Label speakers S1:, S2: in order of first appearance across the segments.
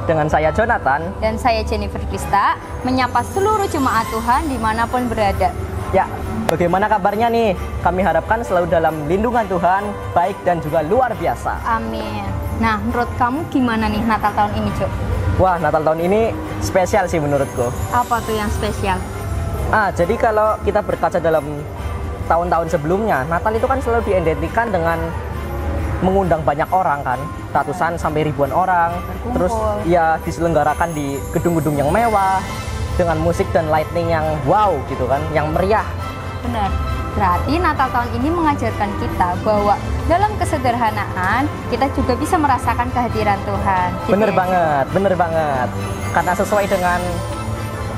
S1: dengan saya Jonathan
S2: dan saya Jennifer Krista menyapa seluruh jemaat Tuhan dimanapun berada.
S1: Ya, bagaimana kabarnya nih? Kami harapkan selalu dalam lindungan Tuhan, baik dan juga luar biasa.
S2: Amin. Nah, menurut kamu gimana nih Natal tahun ini, Cuk?
S1: Wah, Natal tahun ini spesial sih menurutku.
S2: Apa tuh yang spesial?
S1: Jadi kalau kita berkaca dalam tahun-tahun sebelumnya, Natal itu kan selalu diidentikan dengan mengundang banyak orang kan, ratusan sampai ribuan orang.
S2: Berkumpul.
S1: Terus ya diselenggarakan di gedung-gedung yang mewah dengan musik dan lightning yang wow gitu kan, yang meriah.
S2: Benar. Berarti Natal tahun ini mengajarkan kita bahwa dalam kesederhanaan kita juga bisa merasakan kehadiran Tuhan.
S1: Bener banget. Karena sesuai dengan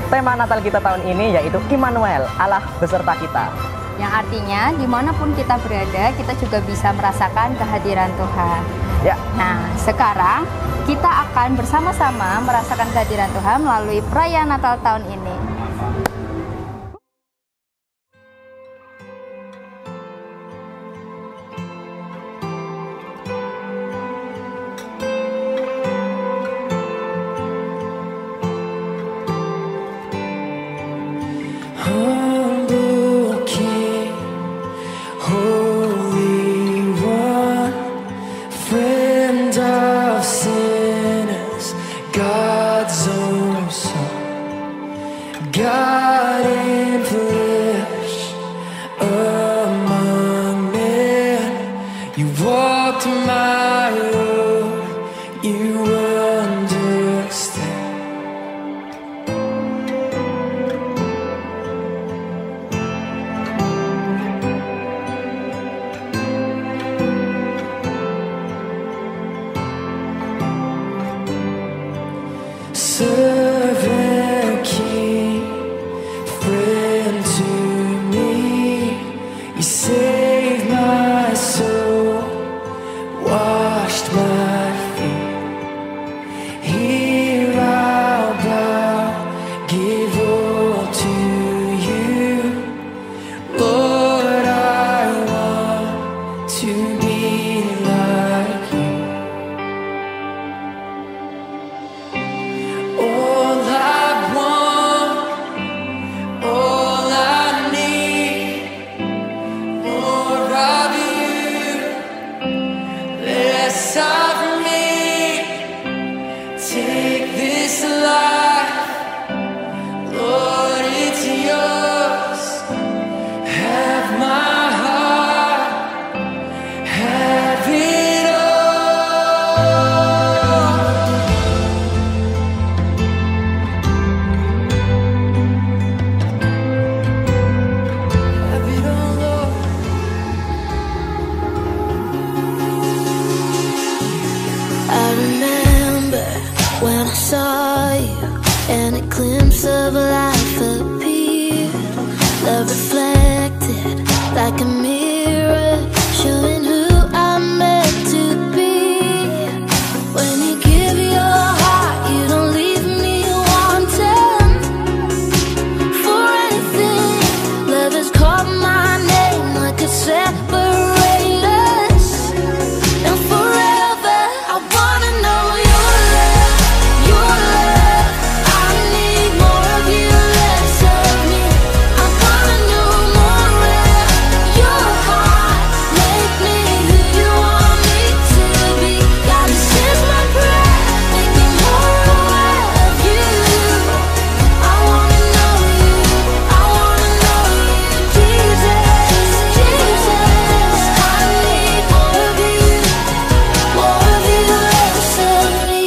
S1: tema Natal kita tahun ini, yaitu Immanuel, Allah beserta kita.
S2: Yang artinya dimanapun kita berada, kita juga bisa merasakan kehadiran Tuhan.
S1: Ya.
S2: Nah, sekarang kita akan bersama-sama merasakan kehadiran Tuhan melalui perayaan Natal tahun ini.
S3: God in flesh among men, you walked my road, you understand. Servant King, friend to me, you saved my soul, washed my feet. Here I'll bow, give all to you. Lord, I want to be like you. All I want, all I need, more of you, less of me. Take this life, Lord, it's yours. Have my heart, have it all. Have it all, Lord. I remember when I saw you and a glimpse of life appeared. Love reflected like a mirror, showing who I'm meant to be. When you give your heart, you don't leave me wanting for anything. Love has called my name like a separate us. And forever, I wanna know your love, your love. I need more of you, less of me. I wanna know more of your heart. Make me who you want me to be. God, this is my prayer. Make me more aware of you. I wanna know you, I wanna know you, Jesus, Jesus. I need more of you, less of me.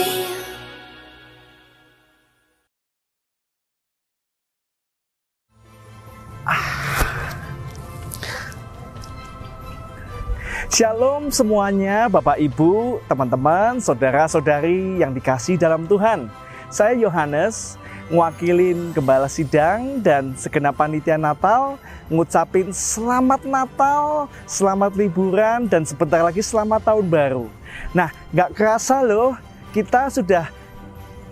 S4: Shalom semuanya, Bapak Ibu, teman-teman, saudara-saudari yang dikasih dalam Tuhan. Saya Yohanes, ngwakilin Gembala Sidang dan segenap panitia Natal, ngucapin selamat Natal, selamat liburan, dan sebentar lagi selamat Tahun Baru. Nah, gak kerasa loh, kita sudah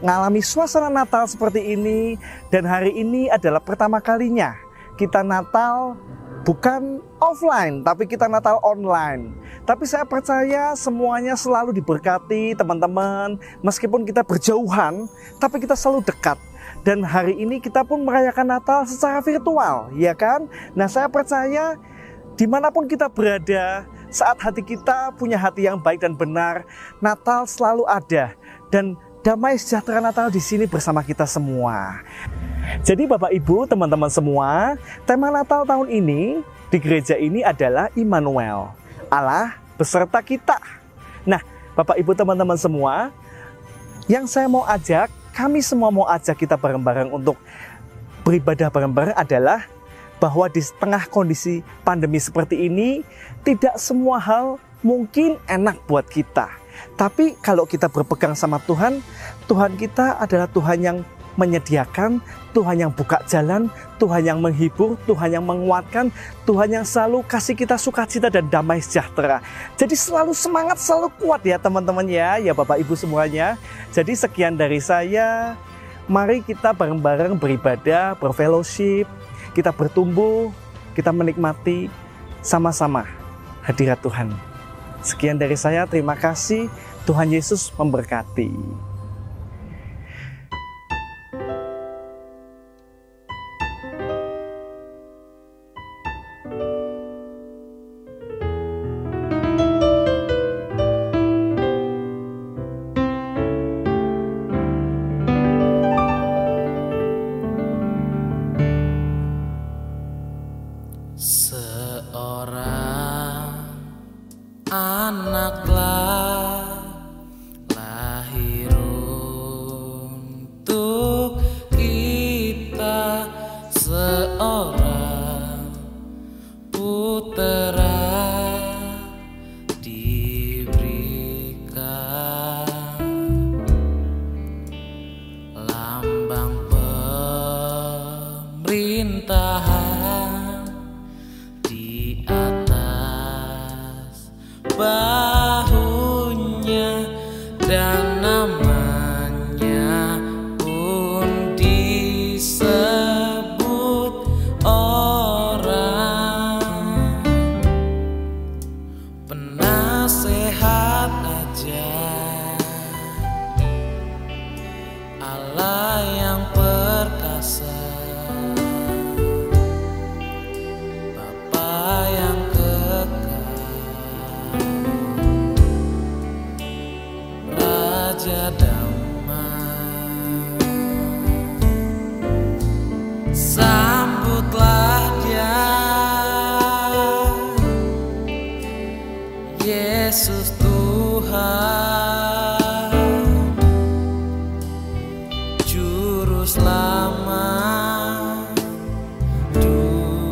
S4: ngalami suasana Natal seperti ini, dan hari ini adalah pertama kalinya kita Natal bukan offline, tapi kita Natal online. Tapi saya percaya semuanya selalu diberkati teman-teman. Meskipun kita berjauhan, tapi kita selalu dekat. Dan hari ini kita pun merayakan Natal secara virtual, ya kan? Nah, saya percaya dimanapun kita berada, saat hati kita punya hati yang baik dan benar, Natal selalu ada. Dan damai sejahtera Natal di sini bersama kita semua. Jadi Bapak Ibu, teman-teman semua, tema Natal tahun ini di gereja ini adalah Immanuel, Allah beserta kita. Nah, Bapak Ibu, teman-teman semua, yang saya mau ajak, kami semua mau ajak kita bareng-bareng untuk beribadah bareng-bareng adalah bahwa di tengah kondisi pandemi seperti ini, tidak semua hal mungkin enak buat kita. Tapi kalau kita berpegang sama Tuhan, Tuhan kita adalah Tuhan yang menyediakan, Tuhan yang buka jalan, Tuhan yang menghibur, Tuhan yang menguatkan, Tuhan yang selalu kasih kita sukacita dan damai sejahtera. Jadi selalu semangat, selalu kuat ya teman-teman ya Bapak Ibu semuanya. Jadi sekian dari saya, mari kita bareng-bareng beribadah, berfellowship, kita bertumbuh, kita menikmati sama-sama hadirat Tuhan. Sekian dari saya, terima kasih. Tuhan Yesus memberkati.
S5: Seorang anaklah lahir untuk kita, seorang putera diberikan, lambang pemerintahan di atas bahunya, dan namanya pun disebut orang penasehat ajaib, Allah yang perkasa, Bapa yang Raja damai. Sambutlah Dia, Yesus Tuhan, Juru Selamat dunia.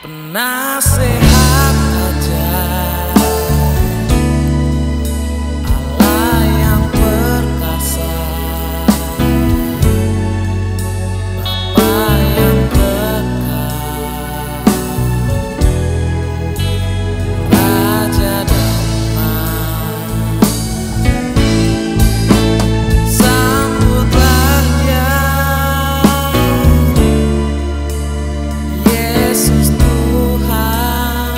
S5: Penasehat ajaib, Allah yang perkasa, Bapa yang kekal, Raja damai. Sambutlah Dia, Yesus Tuhan,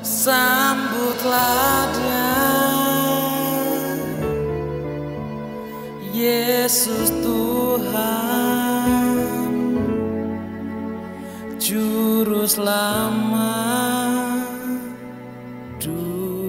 S5: sambutlah Dia, Yesus Tuhan, Juru Selamat dunia.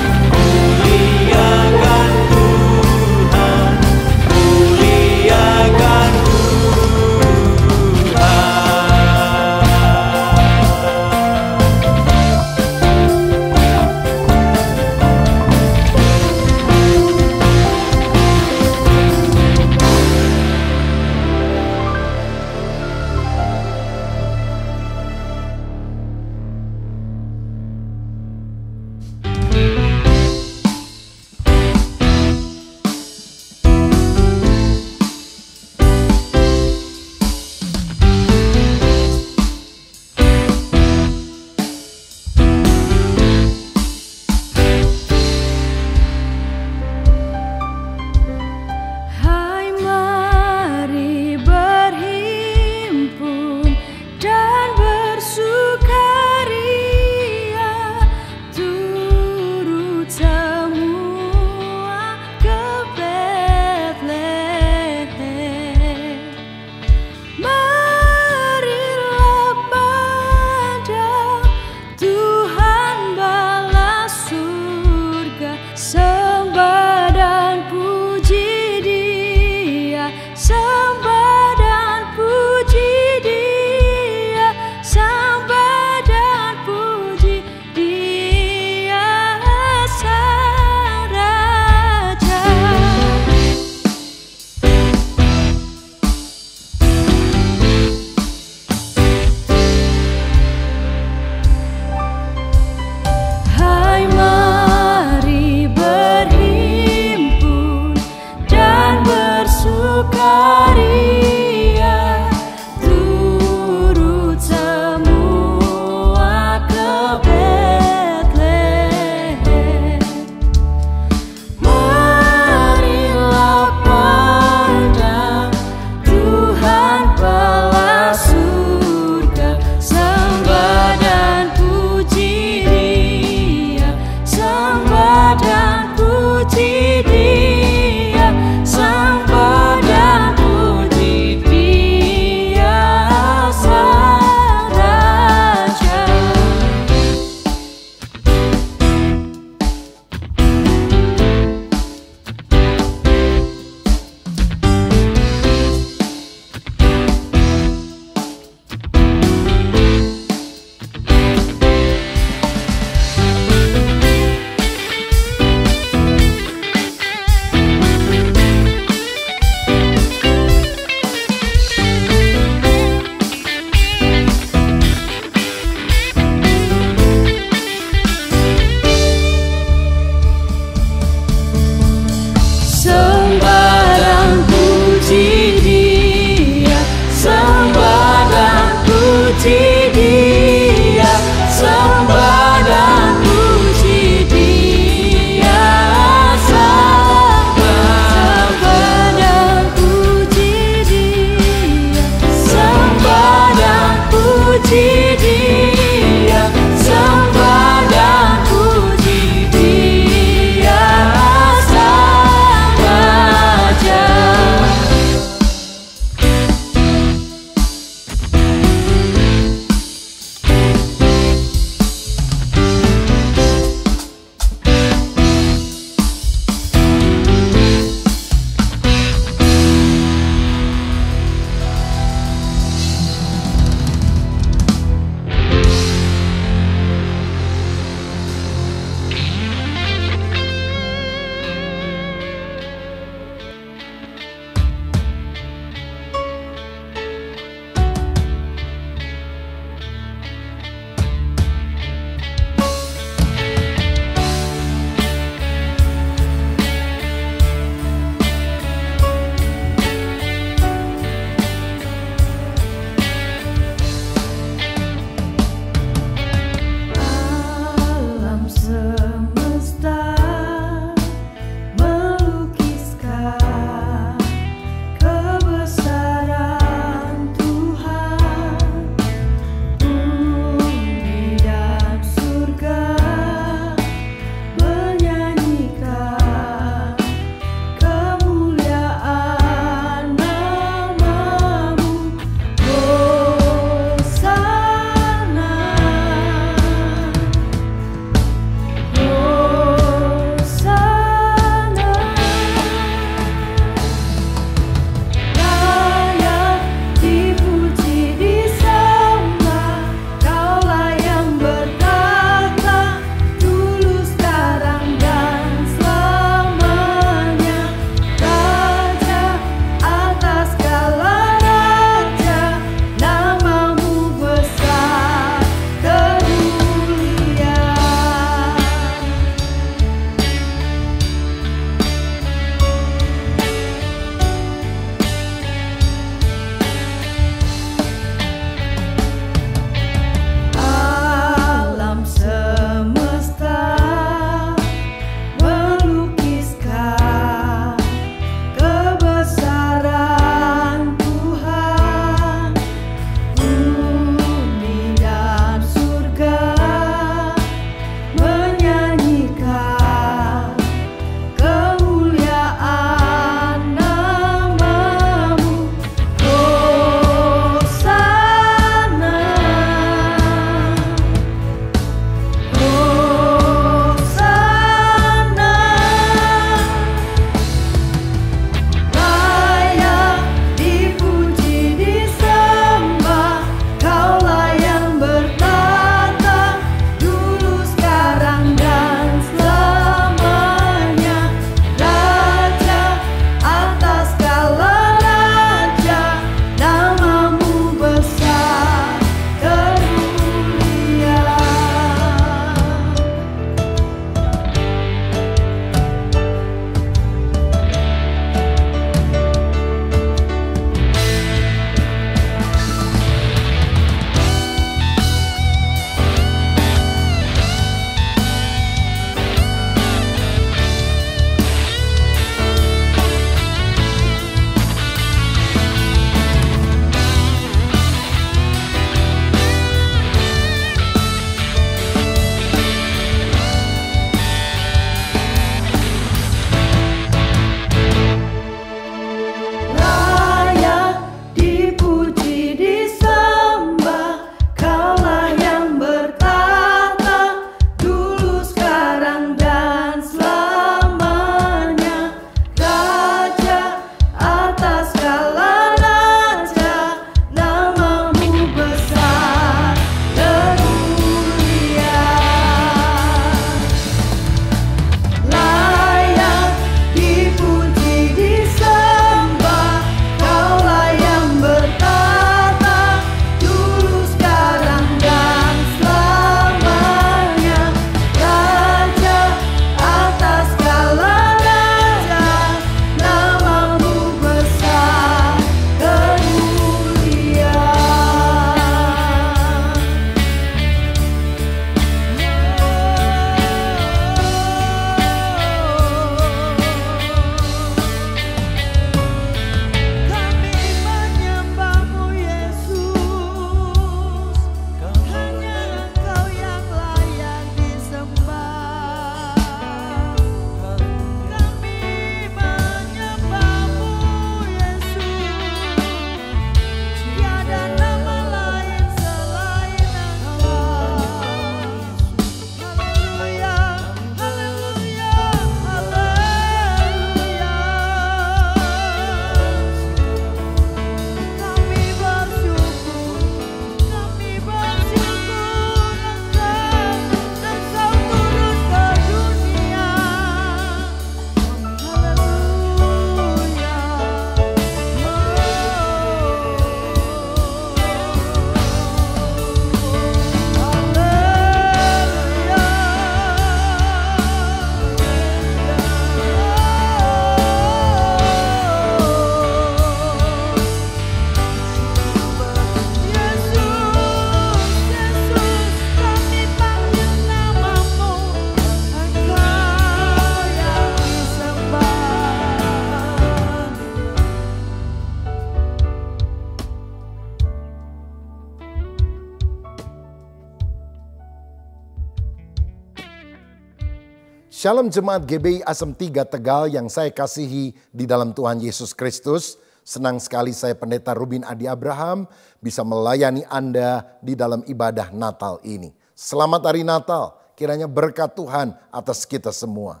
S6: Shalom Jemaat GBI Asem 3 Tegal yang saya kasihi di dalam Tuhan Yesus Kristus. Senang sekali saya Pendeta Rubin Adi Abraham bisa melayani Anda di dalam ibadah Natal ini. Selamat Hari Natal, kiranya berkat Tuhan atas kita semua.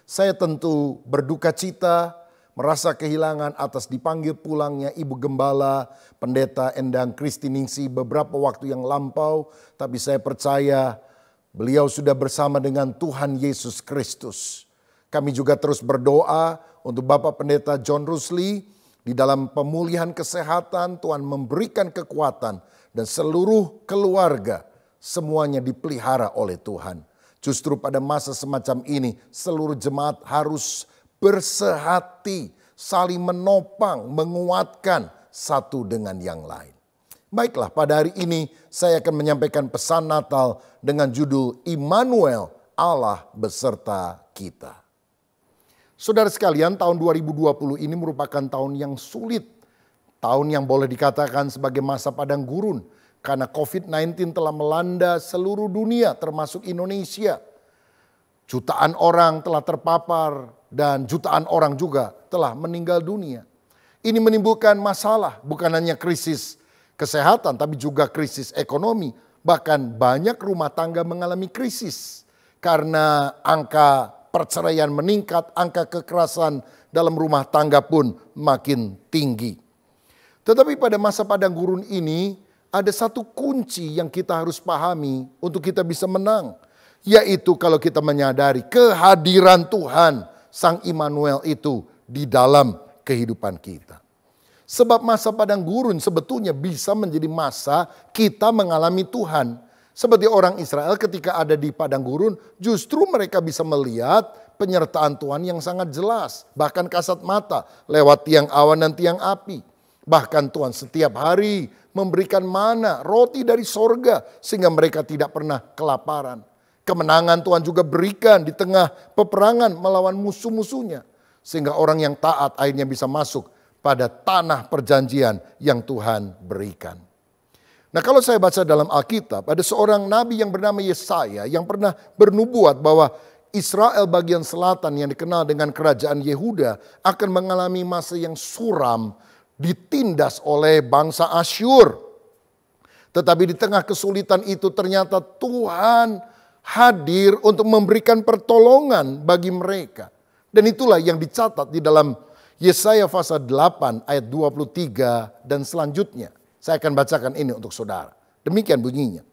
S6: Saya tentu berduka cita, merasa kehilangan atas dipanggil pulangnya Ibu Gembala Pendeta Endang Kristiningsi beberapa waktu yang lampau. Tapi saya percaya beliau sudah bersama dengan Tuhan Yesus Kristus. Kami juga terus berdoa untuk Bapak Pendeta John Rusli di dalam pemulihan kesehatan. Tuhan memberikan kekuatan dan seluruh keluarga semuanya dipelihara oleh Tuhan. Justru pada masa semacam ini seluruh jemaat harus bersehati, saling menopang, menguatkan satu dengan yang lain. Baiklah, pada hari ini saya akan menyampaikan pesan Natal dengan judul Immanuel, Allah beserta kita. Saudara sekalian, tahun 2020 ini merupakan tahun yang sulit. Tahun yang boleh dikatakan sebagai masa padang gurun. Karena COVID-19 telah melanda seluruh dunia termasuk Indonesia. Jutaan orang telah terpapar dan jutaan orang juga telah meninggal dunia. Ini menimbulkan masalah, bukan hanya krisis kesehatan, tapi juga krisis ekonomi. Bahkan banyak rumah tangga mengalami krisis. Karena angka perceraian meningkat, angka kekerasan dalam rumah tangga pun makin tinggi. Tetapi pada masa padang gurun ini, ada satu kunci yang kita harus pahami untuk kita bisa menang. Yaitu kalau kita menyadari kehadiran Tuhan, Sang Immanuel itu di dalam kehidupan kita. Sebab masa padang gurun sebetulnya bisa menjadi masa kita mengalami Tuhan. Seperti orang Israel ketika ada di padang gurun, justru mereka bisa melihat penyertaan Tuhan yang sangat jelas. Bahkan kasat mata lewat tiang awan dan tiang api. Bahkan Tuhan setiap hari memberikan mana, roti dari sorga, sehingga mereka tidak pernah kelaparan. Kemenangan Tuhan juga berikan di tengah peperangan melawan musuh-musuhnya. Sehingga orang yang taat akhirnya bisa masuk pada tanah perjanjian yang Tuhan berikan. Nah, kalau saya baca dalam Alkitab, ada seorang nabi yang bernama Yesaya yang pernah bernubuat bahwa Israel bagian selatan yang dikenal dengan kerajaan Yehuda akan mengalami masa yang suram, ditindas oleh bangsa Asyur. Tetapi di tengah kesulitan itu ternyata Tuhan hadir untuk memberikan pertolongan bagi mereka. Dan itulah yang dicatat di dalam Yesaya pasal 8 ayat 23 dan selanjutnya. Saya akan bacakan ini untuk saudara. Demikian bunyinya.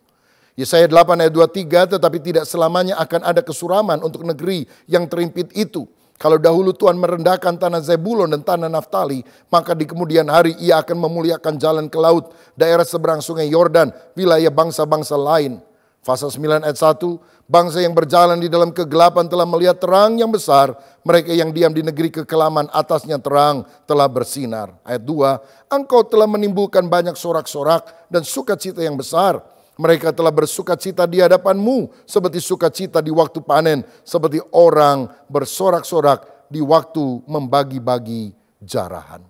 S6: Yesaya 8 ayat 23, tetapi tidak selamanya akan ada kesuraman untuk negeri yang terimpit itu. Kalau dahulu Tuhan merendahkan tanah Zebulon dan tanah Naftali, maka di kemudian hari ia akan memuliakan jalan ke laut, daerah seberang sungai Yordan, wilayah bangsa-bangsa lain. Pasal 9 ayat 1, bangsa yang berjalan di dalam kegelapan telah melihat terang yang besar. Mereka yang diam di negeri kekelaman atasnya terang telah bersinar. Ayat 2, engkau telah menimbulkan banyak sorak-sorak dan sukacita yang besar. Mereka telah bersukacita di hadapanmu seperti sukacita di waktu panen. Seperti orang bersorak-sorak di waktu membagi-bagi jarahan.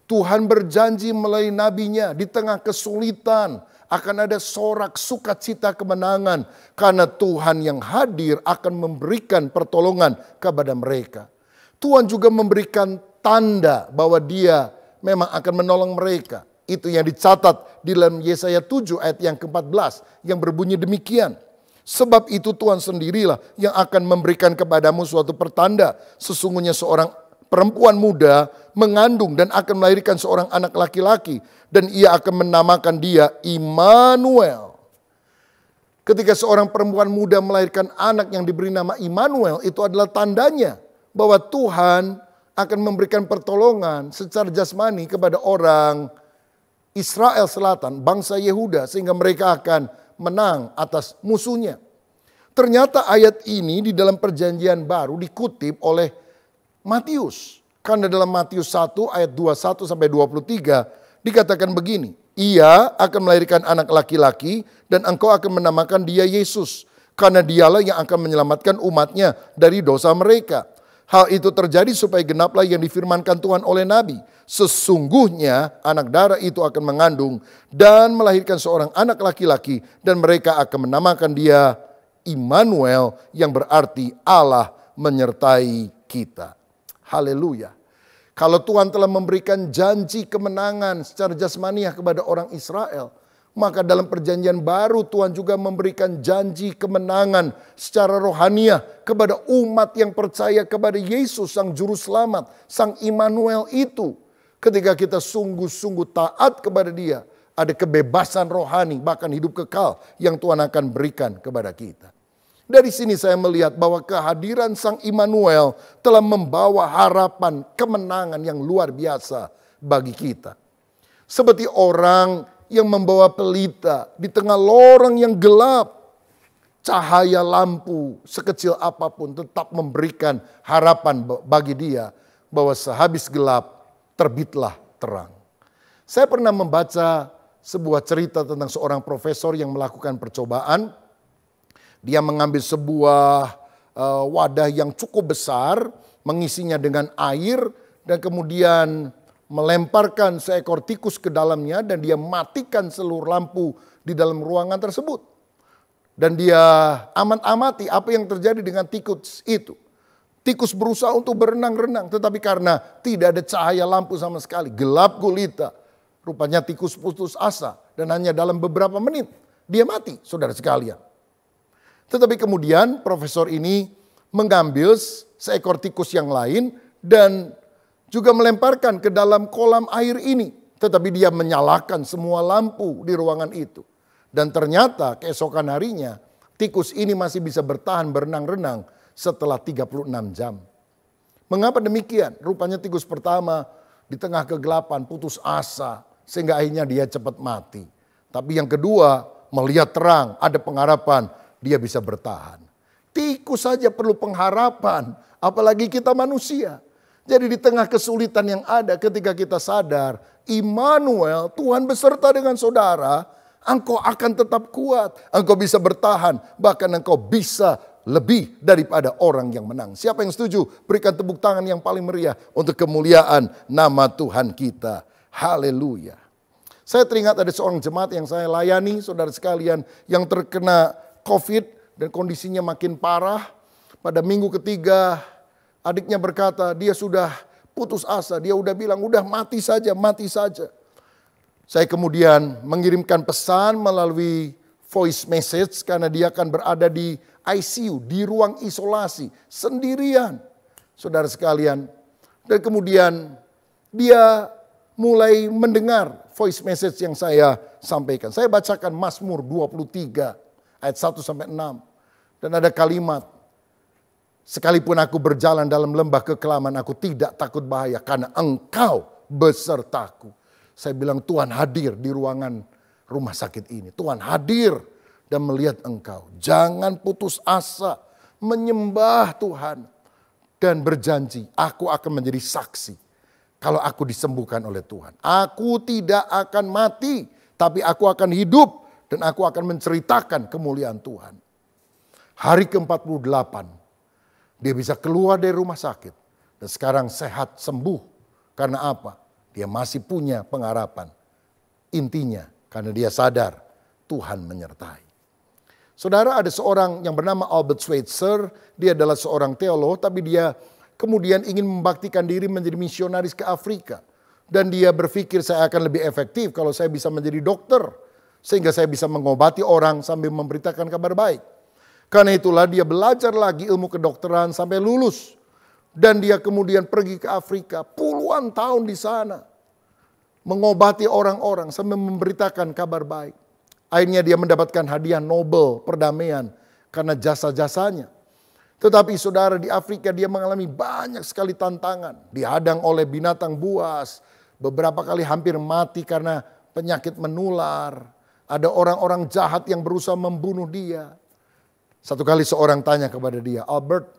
S6: Tuhan berjanji melalui nabinya di tengah kesulitan akan ada sorak sukacita kemenangan. Karena Tuhan yang hadir akan memberikan pertolongan kepada mereka. Tuhan juga memberikan tanda bahwa dia memang akan menolong mereka. Itu yang dicatat di dalam Yesaya 7 ayat yang ke-14 yang berbunyi demikian. Sebab itu Tuhan sendirilah yang akan memberikan kepadamu suatu pertanda. Sesungguhnya seorang perempuan muda mengandung dan akan melahirkan seorang anak laki-laki. Dan ia akan menamakan dia Immanuel. Ketika seorang perempuan muda melahirkan anak yang diberi nama Immanuel, itu adalah tandanya bahwa Tuhan akan memberikan pertolongan secara jasmani kepada orang Israel Selatan, bangsa Yehuda, sehingga mereka akan menang atas musuhnya. Ternyata ayat ini di dalam perjanjian baru dikutip oleh Matius. Karena dalam Matius 1 ayat 21 sampai 23 dikatakan begini, ia akan melahirkan anak laki-laki dan engkau akan menamakan dia Yesus. Karena dialah yang akan menyelamatkan umatnya dari dosa mereka. Hal itu terjadi supaya genaplah yang difirmankan Tuhan oleh Nabi. Sesungguhnya anak darah itu akan mengandung dan melahirkan seorang anak laki-laki dan mereka akan menamakan dia Immanuel yang berarti Allah menyertai kita. Haleluya. Kalau Tuhan telah memberikan janji kemenangan secara jasmaniah kepada orang Israel, maka dalam perjanjian baru Tuhan juga memberikan janji kemenangan secara rohaniah kepada umat yang percaya kepada Yesus Sang Juru Selamat, Sang Immanuel itu. Ketika kita sungguh-sungguh taat kepada Dia, ada kebebasan rohani, bahkan hidup kekal yang Tuhan akan berikan kepada kita. Dari sini saya melihat bahwa kehadiran Sang Immanuel telah membawa harapan kemenangan yang luar biasa bagi kita. Seperti orang yang membawa pelita di tengah lorong yang gelap, cahaya lampu sekecil apapun tetap memberikan harapan bagi dia bahwa sehabis gelap terbitlah terang. Saya pernah membaca sebuah cerita tentang seorang profesor yang melakukan percobaan. Dia mengambil sebuah wadah yang cukup besar, mengisinya dengan air, dan kemudian melemparkan seekor tikus ke dalamnya, dan dia matikan seluruh lampu di dalam ruangan tersebut. Dan dia amati apa yang terjadi dengan tikus itu. Tikus berusaha untuk berenang-renang, tetapi karena tidak ada cahaya lampu sama sekali, gelap gulita, rupanya tikus putus asa, dan hanya dalam beberapa menit dia mati, saudara sekalian. Tetapi kemudian profesor ini mengambil seekor tikus yang lain dan juga melemparkan ke dalam kolam air ini. Tetapi dia menyalakan semua lampu di ruangan itu. Dan ternyata keesokan harinya tikus ini masih bisa bertahan berenang-renang setelah 36 jam. Mengapa demikian? Rupanya tikus pertama di tengah kegelapan putus asa sehingga akhirnya dia cepat mati. Tapi yang kedua melihat terang, ada pengharapan, dia bisa bertahan. Tikus saja perlu pengharapan, apalagi kita manusia. Jadi di tengah kesulitan yang ada, ketika kita sadar, Immanuel, Tuhan beserta dengan saudara, engkau akan tetap kuat, engkau bisa bertahan, bahkan engkau bisa lebih daripada orang yang menang. Siapa yang setuju? Berikan tepuk tangan yang paling meriah untuk kemuliaan nama Tuhan kita. Haleluya. Saya teringat ada seorang jemaat yang saya layani, saudara sekalian, yang terkena COVID dan kondisinya makin parah. Pada minggu ketiga adiknya berkata dia sudah putus asa. Dia udah bilang udah mati saja, mati saja. Saya kemudian mengirimkan pesan melalui voice message karena dia akan berada di ICU, di ruang isolasi sendirian. Saudara sekalian. Dan kemudian dia mulai mendengar voice message yang saya sampaikan. Saya bacakan Mazmur 23. Ayat 1-6. Dan ada kalimat, sekalipun aku berjalan dalam lembah kekelaman, aku tidak takut bahaya karena engkau besertaku. Saya bilang Tuhan hadir di ruangan rumah sakit ini. Tuhan hadir dan melihat engkau. Jangan putus asa, menyembah Tuhan. Dan berjanji, aku akan menjadi saksi kalau aku disembuhkan oleh Tuhan. Aku tidak akan mati, tapi aku akan hidup. Dan aku akan menceritakan kemuliaan Tuhan. Hari ke-48, dia bisa keluar dari rumah sakit. Dan sekarang sehat, sembuh. Karena apa? Dia masih punya pengharapan. Intinya, karena dia sadar Tuhan menyertai. Saudara, ada seorang yang bernama Albert Schweitzer. Dia adalah seorang teolog, tapi dia kemudian ingin membaktikan diri menjadi misionaris ke Afrika. Dan dia berpikir saya akan lebih efektif kalau saya bisa menjadi dokter. Sehingga saya bisa mengobati orang sambil memberitakan kabar baik. Karena itulah dia belajar lagi ilmu kedokteran sampai lulus. Dan dia kemudian pergi ke Afrika puluhan tahun di sana. Mengobati orang-orang sambil memberitakan kabar baik. Akhirnya dia mendapatkan hadiah Nobel perdamaian karena jasa-jasanya. Tetapi saudara, di Afrika dia mengalami banyak sekali tantangan. Dihadang oleh binatang buas. Beberapa kali hampir mati karena penyakit menular. Ada orang-orang jahat yang berusaha membunuh dia. Satu kali seorang tanya kepada dia, Albert,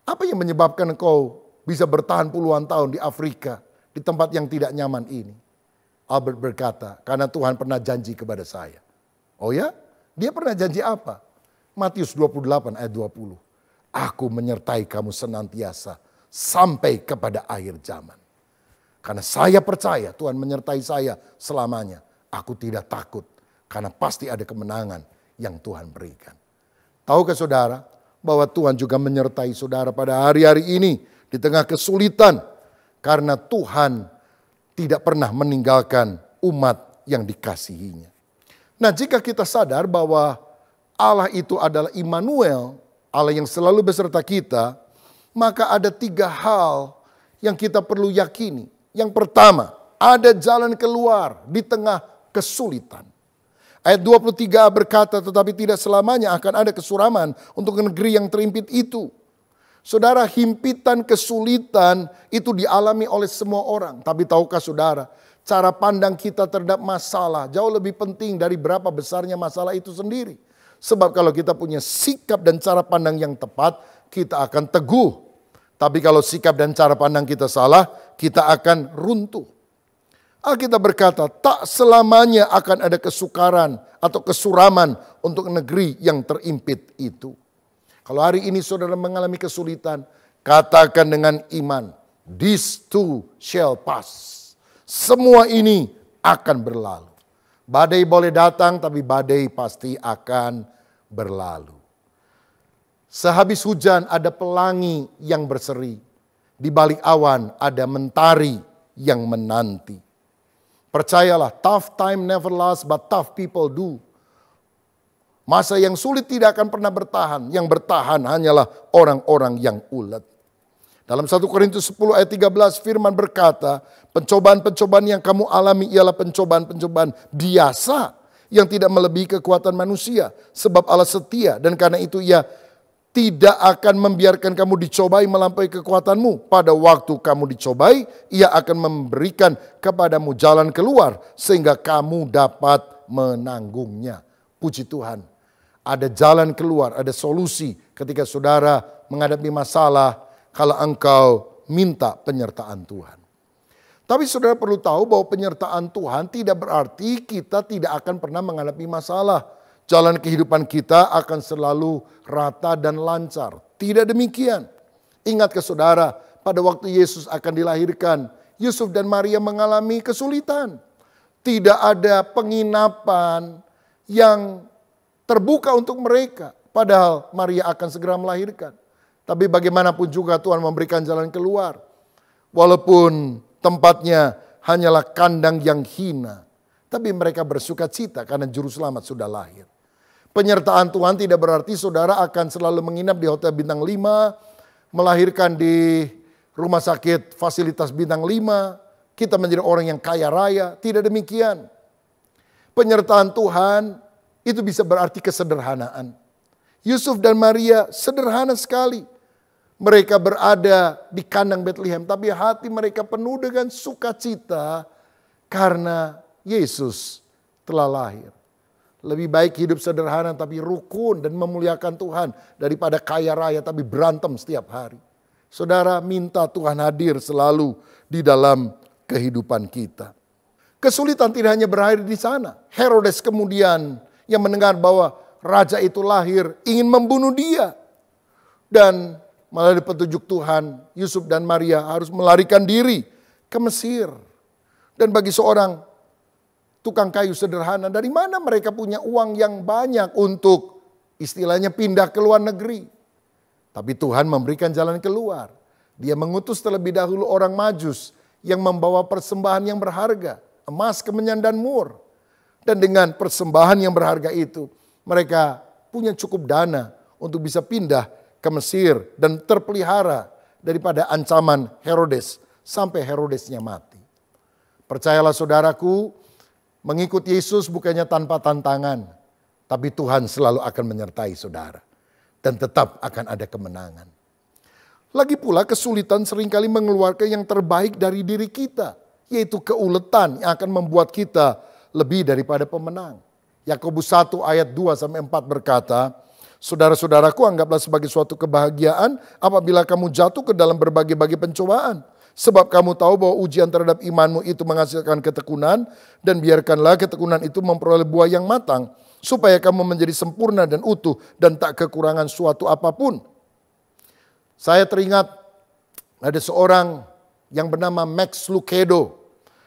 S6: apa yang menyebabkan engkau bisa bertahan puluhan tahun di Afrika, di tempat yang tidak nyaman ini? Albert berkata, karena Tuhan pernah janji kepada saya. Oh ya? Dia pernah janji apa? Matius 28 ayat 20. Aku menyertai kamu senantiasa sampai kepada akhir zaman. Karena saya percaya Tuhan menyertai saya selamanya. Aku tidak takut karena pasti ada kemenangan yang Tuhan berikan. Tahukah saudara bahwa Tuhan juga menyertai saudara pada hari-hari ini di tengah kesulitan, karena Tuhan tidak pernah meninggalkan umat yang dikasihinya. Nah, jika kita sadar bahwa Allah itu adalah Immanuel, Allah yang selalu beserta kita, maka ada 3 hal yang kita perlu yakini. Yang pertama, ada jalan keluar di tengah kesulitan. Ayat 23 berkata, tetapi tidak selamanya akan ada kesuraman untuk negeri yang terimpit itu. Saudara, himpitan kesulitan itu dialami oleh semua orang. Tapi tahukah saudara, cara pandang kita terhadap masalah jauh lebih penting dari berapa besarnya masalah itu sendiri. Sebab kalau kita punya sikap dan cara pandang yang tepat, kita akan teguh. Tapi kalau sikap dan cara pandang kita salah, kita akan runtuh. Alkitab berkata, tak selamanya akan ada kesukaran atau kesuraman untuk negeri yang terimpit itu. Kalau hari ini saudara mengalami kesulitan, katakan dengan iman, this too shall pass. Semua ini akan berlalu. Badai boleh datang, tapi badai pasti akan berlalu. Sehabis hujan ada pelangi yang berseri. Di balik awan ada mentari yang menanti. Percayalah, tough time never lasts, but tough people do. Masa yang sulit tidak akan pernah bertahan. Yang bertahan hanyalah orang-orang yang ulet. Dalam 1 Korintus 10 ayat 13 firman berkata, pencobaan-pencobaan yang kamu alami ialah pencobaan-pencobaan biasa yang tidak melebihi kekuatan manusia. Sebab Allah setia dan karena itu Ia tidak akan membiarkan kamu dicobai melampaui kekuatanmu. Pada waktu kamu dicobai, Ia akan memberikan kepadamu jalan keluar sehingga kamu dapat menanggungnya. Puji Tuhan, ada jalan keluar, ada solusi ketika saudara menghadapi masalah kalau engkau minta penyertaan Tuhan. Tapi saudara perlu tahu bahwa penyertaan Tuhan tidak berarti kita tidak akan pernah menghadapi masalah. Jalan kehidupan kita akan selalu rata dan lancar. Tidak demikian. Ingat ke saudara, pada waktu Yesus akan dilahirkan, Yusuf dan Maria mengalami kesulitan. Tidak ada penginapan yang terbuka untuk mereka. Padahal Maria akan segera melahirkan. Tapi bagaimanapun juga Tuhan memberikan jalan keluar. Walaupun tempatnya hanyalah kandang yang hina. Tapi mereka bersuka cita karena juru selamat sudah lahir. Penyertaan Tuhan tidak berarti saudara akan selalu menginap di hotel bintang 5, melahirkan di rumah sakit fasilitas bintang 5, kita menjadi orang yang kaya raya. Tidak demikian. Penyertaan Tuhan itu bisa berarti kesederhanaan. Yusuf dan Maria sederhana sekali. Mereka berada di kandang Bethlehem, tapi hati mereka penuh dengan sukacita karena Yesus telah lahir. Lebih baik hidup sederhana tapi rukun dan memuliakan Tuhan daripada kaya raya tapi berantem setiap hari. Saudara, minta Tuhan hadir selalu di dalam kehidupan kita. Kesulitan tidak hanya berakhir di sana. Herodes kemudian yang mendengar bahwa raja itu lahir ingin membunuh dia. Dan melalui petunjuk Tuhan, Yusuf dan Maria harus melarikan diri ke Mesir. Dan bagi seorang tukang kayu sederhana, dari mana mereka punya uang yang banyak untuk istilahnya pindah ke luar negeri. Tapi Tuhan memberikan jalan keluar. Dia mengutus terlebih dahulu orang Majus yang membawa persembahan yang berharga. Emas, kemenyan, dan mur. Dan dengan persembahan yang berharga itu, mereka punya cukup dana untuk bisa pindah ke Mesir dan terpelihara daripada ancaman Herodes sampai Herodesnya mati. Percayalah saudaraku, mengikut Yesus bukannya tanpa tantangan, tapi Tuhan selalu akan menyertai saudara. Dan tetap akan ada kemenangan. Lagi pula kesulitan seringkali mengeluarkan yang terbaik dari diri kita. Yaitu keuletan yang akan membuat kita lebih daripada pemenang. Yakobus 1 ayat 2-4 berkata, saudara-saudaraku, anggaplah sebagai suatu kebahagiaan apabila kamu jatuh ke dalam berbagai-bagai pencobaan. Sebab kamu tahu bahwa ujian terhadap imanmu itu menghasilkan ketekunan, dan biarkanlah ketekunan itu memperoleh buah yang matang, supaya kamu menjadi sempurna dan utuh dan tak kekurangan suatu apapun. Saya teringat ada seorang yang bernama Max Lucado.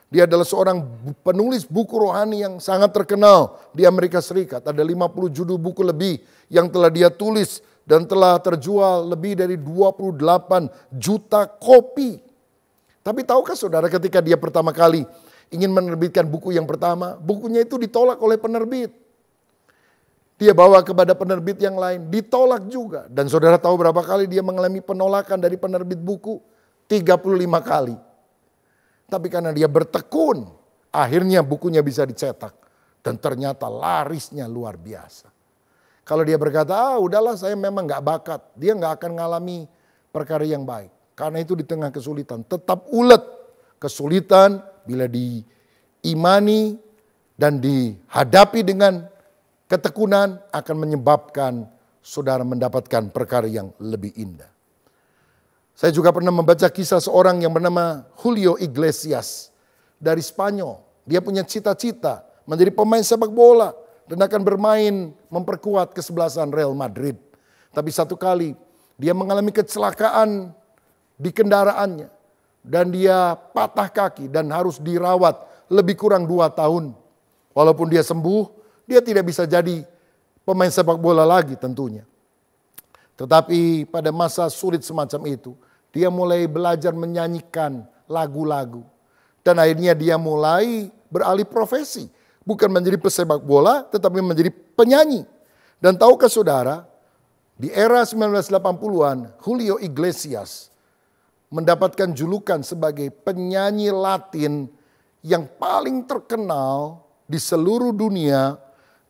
S6: Dia adalah seorang penulis buku rohani yang sangat terkenal di Amerika Serikat. Ada 50 judul buku lebih yang telah dia tulis dan telah terjual lebih dari 28 juta kopi. Tapi tahukah saudara, ketika dia pertama kali ingin menerbitkan buku yang pertama, bukunya itu ditolak oleh penerbit. Dia bawa kepada penerbit yang lain, ditolak juga. Dan saudara tahu berapa kali dia mengalami penolakan dari penerbit buku? 35 kali. Tapi karena dia bertekun, akhirnya bukunya bisa dicetak. Dan ternyata larisnya luar biasa. Kalau dia berkata, udahlah saya memang gak bakat. Dia gak akan mengalami perkara yang baik. Karena itu di tengah kesulitan, tetap ulet. Kesulitan bila diimani dan dihadapi dengan ketekunan akan menyebabkan saudara mendapatkan perkara yang lebih indah. Saya juga pernah membaca kisah seorang yang bernama Julio Iglesias dari Spanyol. Dia punya cita-cita menjadi pemain sepak bola dan akan bermain memperkuat kesebelasan Real Madrid. Tapi satu kali dia mengalami kecelakaan di kendaraannya dan dia patah kaki dan harus dirawat lebih kurang 2 tahun. Walaupun dia sembuh, dia tidak bisa jadi pemain sepak bola lagi tentunya. Tetapi pada masa sulit semacam itu, dia mulai belajar menyanyikan lagu-lagu. Dan akhirnya dia mulai beralih profesi. Bukan menjadi pesepak bola, tetapi menjadi penyanyi. Dan tahukah saudara, di era 1980-an, Julio Iglesias mendapatkan julukan sebagai penyanyi Latin yang paling terkenal di seluruh dunia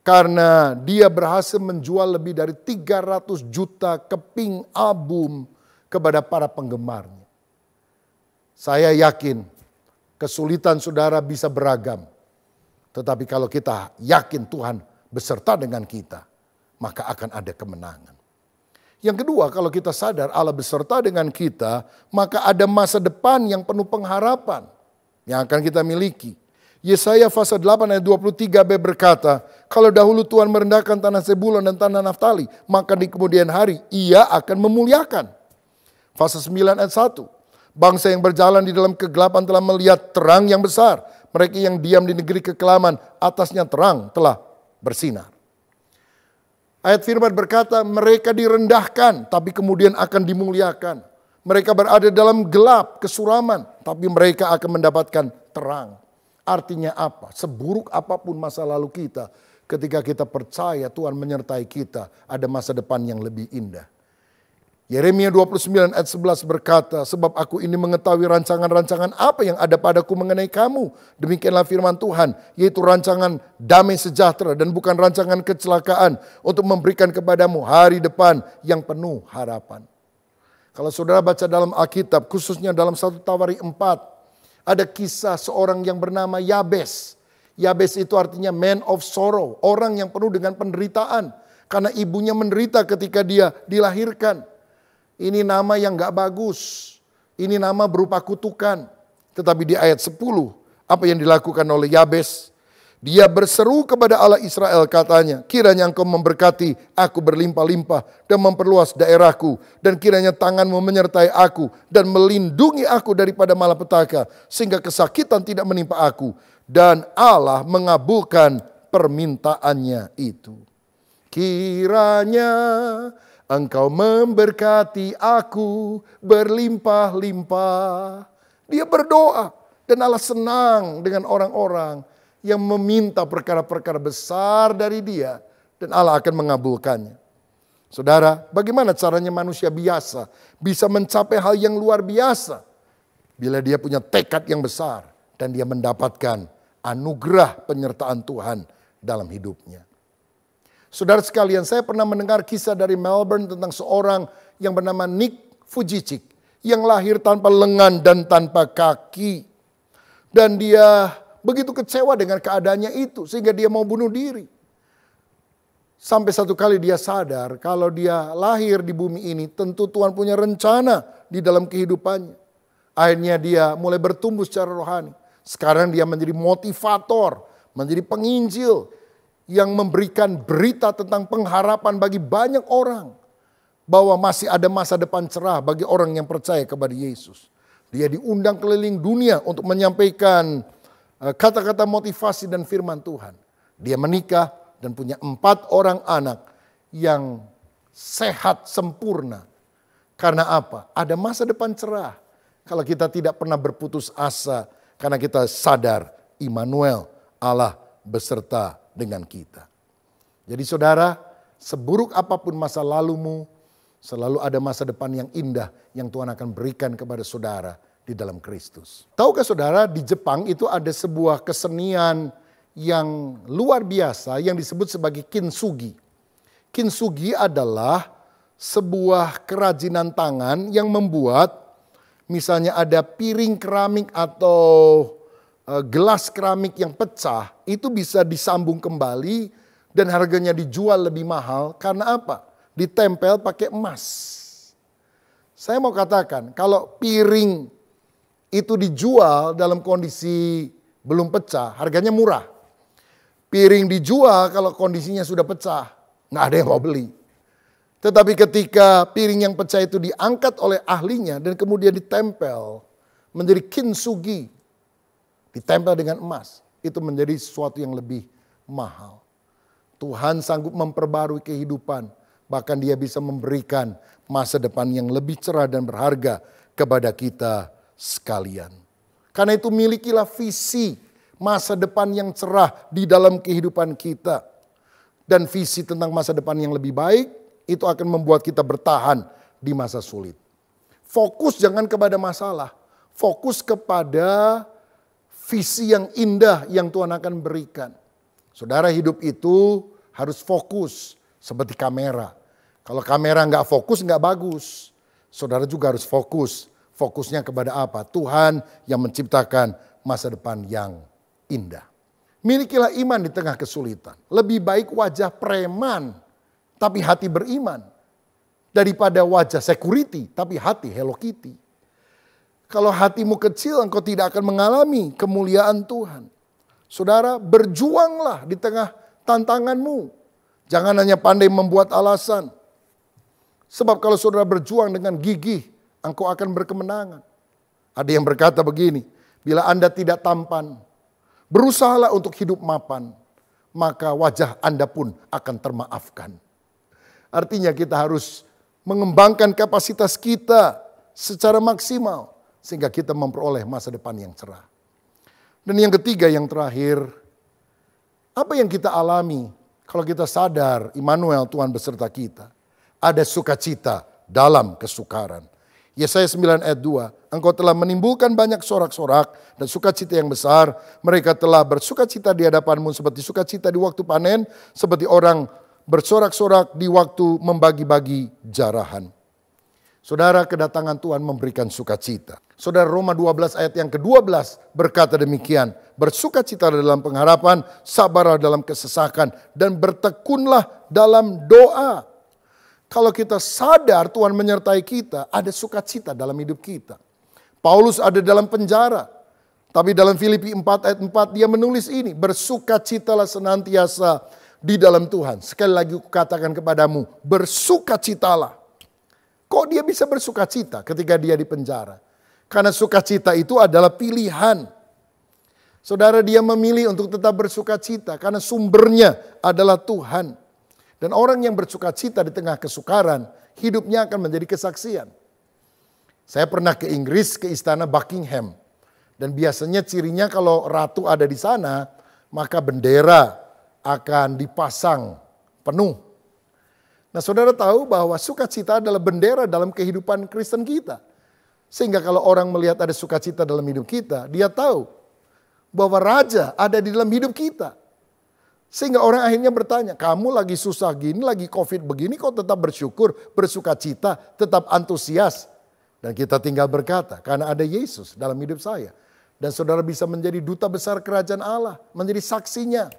S6: karena dia berhasil menjual lebih dari 300 juta keping album kepada para penggemarnya. Saya yakin kesulitan saudara bisa beragam. Tetapi kalau kita yakin Tuhan beserta dengan kita, maka akan ada kemenangan. Yang kedua, kalau kita sadar Allah beserta dengan kita, maka ada masa depan yang penuh pengharapan yang akan kita miliki. Yesaya pasal 8 ayat 23b berkata, kalau dahulu Tuhan merendahkan tanah Zebulon dan tanah Naftali, maka di kemudian hari ia akan memuliakan. Pasal 9 ayat 1, bangsa yang berjalan di dalam kegelapan telah melihat terang yang besar. Mereka yang diam di negeri kekelaman, atasnya terang telah bersinar. Ayat firman berkata, mereka direndahkan, tapi kemudian akan dimuliakan. Mereka berada dalam gelap, kesuraman, tapi mereka akan mendapatkan terang. Artinya apa? Seburuk apapun masa lalu kita, ketika kita percaya Tuhan menyertai kita, ada masa depan yang lebih indah. Yeremia 29 ayat 11 berkata, sebab aku ini mengetahui rancangan-rancangan apa yang ada padaku mengenai kamu. Demikianlah firman Tuhan, yaitu rancangan damai sejahtera dan bukan rancangan kecelakaan, untuk memberikan kepadamu hari depan yang penuh harapan. Kalau saudara baca dalam Alkitab, khususnya dalam 1 Tawari 4, ada kisah seorang yang bernama Yabes. Yabes itu artinya man of sorrow, orang yang penuh dengan penderitaan. Karena ibunya menderita ketika dia dilahirkan. Ini nama yang gak bagus. Ini nama berupa kutukan. Tetapi di ayat 10, apa yang dilakukan oleh Yabes? Dia berseru kepada Allah Israel, katanya, kiranya engkau memberkati aku berlimpah-limpah dan memperluas daerahku. Dan kiranya tanganmu menyertai aku dan melindungi aku daripada malapetaka, sehingga kesakitan tidak menimpa aku. Dan Allah mengabulkan permintaannya itu. Kiranya engkau memberkati aku berlimpah-limpah. Dia berdoa dan Allah senang dengan orang-orang yang meminta perkara-perkara besar dari dia. Dan Allah akan mengabulkannya. Saudara, bagaimana caranya manusia biasa bisa mencapai hal yang luar biasa? Bila dia punya tekad yang besar dan dia mendapatkan anugerah penyertaan Tuhan dalam hidupnya. Saudara sekalian, saya pernah mendengar kisah dari Melbourne tentang seorang yang bernama Nick Vujicic yang lahir tanpa lengan dan tanpa kaki. Dan dia begitu kecewa dengan keadaannya itu sehingga dia mau bunuh diri. Sampai satu kali dia sadar kalau dia lahir di bumi ini tentu Tuhan punya rencana di dalam kehidupannya. Akhirnya dia mulai bertumbuh secara rohani. Sekarang dia menjadi motivator, menjadi penginjil yang memberikan berita tentang pengharapan bagi banyak orang. Bahwa masih ada masa depan cerah bagi orang yang percaya kepada Yesus. Dia diundang keliling dunia untuk menyampaikan kata-kata motivasi dan firman Tuhan. Dia menikah dan punya 4 orang anak yang sehat sempurna. Karena apa? Ada masa depan cerah. Kalau kita tidak pernah berputus asa, karena kita sadar Immanuel, Allah beserta dengan kita. Jadi saudara, seburuk apapun masa lalumu, selalu ada masa depan yang indah yang Tuhan akan berikan kepada saudara di dalam Kristus. Tahukah saudara, di Jepang itu ada sebuah kesenian yang luar biasa yang disebut sebagai kintsugi. Kintsugi adalah sebuah kerajinan tangan yang membuat misalnya ada piring keramik atau gelas keramik yang pecah, itu bisa disambung kembali dan harganya dijual lebih mahal. Karena apa? Ditempel pakai emas. Saya mau katakan, kalau piring itu dijual dalam kondisi belum pecah, harganya murah. Piring dijual kalau kondisinya sudah pecah, nggak ada yang mau beli. Tetapi ketika piring yang pecah itu diangkat oleh ahlinya dan kemudian ditempel menjadi kintsugi, ditempel dengan emas, itu menjadi sesuatu yang lebih mahal. Tuhan sanggup memperbarui kehidupan, bahkan Dia bisa memberikan masa depan yang lebih cerah dan berharga kepada kita sekalian. Karena itu milikilah visi masa depan yang cerah di dalam kehidupan kita. Dan visi tentang masa depan yang lebih baik, itu akan membuat kita bertahan di masa sulit. Fokus jangan kepada masalah, fokus kepada visi yang indah yang Tuhan akan berikan. Saudara, hidup itu harus fokus seperti kamera. Kalau kamera nggak fokus nggak bagus. Saudara juga harus fokus. Fokusnya kepada apa? Tuhan yang menciptakan masa depan yang indah. Milikilah iman di tengah kesulitan. Lebih baik wajah preman tapi hati beriman daripada wajah security tapi hati Hello Kitty. Kalau hatimu kecil, engkau tidak akan mengalami kemuliaan Tuhan. Saudara, berjuanglah di tengah tantanganmu. Jangan hanya pandai membuat alasan. Sebab kalau saudara berjuang dengan gigih, engkau akan berkemenangan. Ada yang berkata begini, bila Anda tidak tampan, berusahalah untuk hidup mapan, maka wajah Anda pun akan termaafkan. Artinya kita harus mengembangkan kapasitas kita secara maksimal, sehingga kita memperoleh masa depan yang cerah. Dan yang ketiga, yang terakhir, apa yang kita alami kalau kita sadar Immanuel, Tuhan beserta kita. Ada sukacita dalam kesukaran. Yesaya 9 ayat 2, engkau telah menimbulkan banyak sorak-sorak dan sukacita yang besar. Mereka telah bersukacita di hadapanmu seperti sukacita di waktu panen, seperti orang bersorak-sorak di waktu membagi-bagi jarahan. Saudara, kedatangan Tuhan memberikan sukacita. Saudara, Roma 12 ayat yang ke-12 berkata demikian. Bersukacita dalam pengharapan, sabarlah dalam kesesakan, dan bertekunlah dalam doa. Kalau kita sadar Tuhan menyertai kita, ada sukacita dalam hidup kita. Paulus ada dalam penjara. Tapi dalam Filipi 4 ayat 4 dia menulis ini. Bersukacitalah senantiasa di dalam Tuhan. Sekali lagi kukatakan kepadamu, bersukacitalah. Kok dia bisa bersukacita ketika dia di penjara? Karena sukacita itu adalah pilihan. Saudara, dia memilih untuk tetap bersukacita karena sumbernya adalah Tuhan. Dan orang yang bersukacita di tengah kesukaran, hidupnya akan menjadi kesaksian. Saya pernah ke Inggris, ke istana Buckingham. Dan biasanya cirinya kalau ratu ada di sana, maka bendera akan dipasang penuh. Nah, saudara tahu bahwa sukacita adalah bendera dalam kehidupan Kristen kita. Sehingga kalau orang melihat ada sukacita dalam hidup kita, dia tahu bahwa raja ada di dalam hidup kita. Sehingga orang akhirnya bertanya, kamu lagi susah gini, lagi COVID begini, kok tetap bersyukur, bersukacita, tetap antusias. Dan kita tinggal berkata, karena ada Yesus dalam hidup saya. Dan saudara bisa menjadi duta besar kerajaan Allah, menjadi saksinya.